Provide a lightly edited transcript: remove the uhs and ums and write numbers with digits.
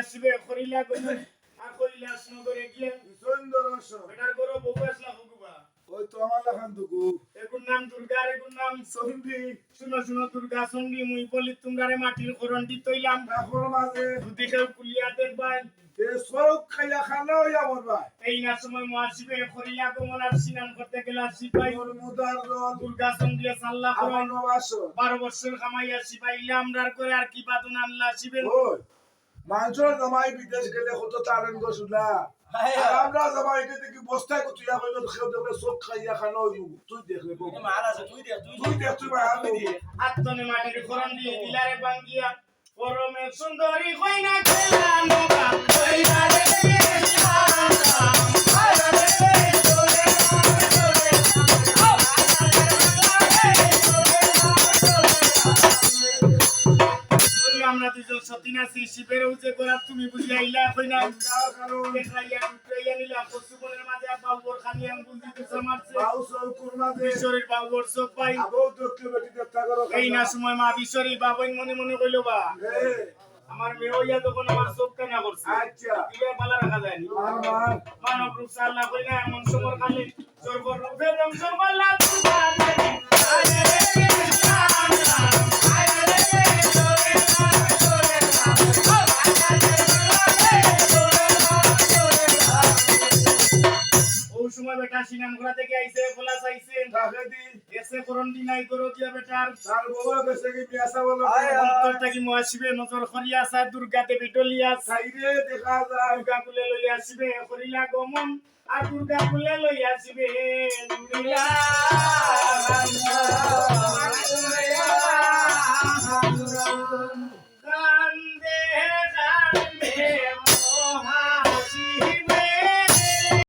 আসবে করিলা কইলে আর কইলাস নগরে গিয়ে সুন্দর এটার গরো বউ আসলা হগুবা ওই তো আমার লাখান দুকু এগুর নাম দুর্গা আর এগুর নাম সন্ধি শুনো শুনো দুর্গা সঙ্গী মুই বলি তোমরারে মাটির করন্ডি তৈলাম এখন মাঝে যদি কেউ কুলিয়া দেখবাই এ সব খাইয়া খানা হইয়া মরবা এই না সময় মহাশিবে করিলা গমন আর সিনান করতে গেলা সিপাই তোর মুদার রল দুর্গা সঙ্গী সাল্লাহ আমার করাই নবাস 12 বছর কামাইয়া সিপাইলে আমরার করে আর কি বাদন আনলা শিবেন ওই মানুষের জামাই বিদেশ গেলে কত তারেন গো শুনলা আর আমরা জামাই এটা দেখি বস্তায় কত ইয়া কইলো খেয়ে দেখলে সব খাইয়া খানা হইব তুই দেখলে তুই দেখ তুই ভাই আমি আত্মনে মাটির করন্ডি দিলারে বাঙ্গিয়া পরমে সুন্দরী কইনা খেলা নবা কইরা রে আমরা দুজন সতীন আছি শিবের উজে করা তুমি বুঝি আইলা কইনা কারণ দেখাইয়া টুকরাইয়া নিলা পশুবনের মাঝে বাবুর খানি আঙ্গুল দিতে সমারছে বাউসল কুরমা দে বিশ্বরীর বাবুর সব পাই আবো দেখতে বেটি দেখতা করো এই না সময় মা বিশ্বরী বাবুই মনে মনে কইলো বা আমার মেয়ে হইয়া তখন আমার সব কানা করছে আচ্ছা ইয়া পালা রাখা যায় আমার মানব রূপ সাল্লাহ কইনা এমন সমর খালি সর্বর রূপে রং সর্বল্লা তুবা দেবী আরে রাম রাম আরে রে তোরে তোরে ও সময় বেটা সিনাম ঘোরা থেকে আইছে খোলা চাইছে রাখে দি এসে করন দি নাই করো দিয়া বেটার তার বউ বেশে কি বিয়াসা বলো অন্তর থেকে মহাশিবে নজর করিয়া আসা দুর্গা দেবী টলিয়া সাইরে দেখা যায় দুর্গা কুলে লইয়া আসিবে করিলা গমন আর দুর্গা কুলে লইয়া আসিবে দুর্গা দুর্গা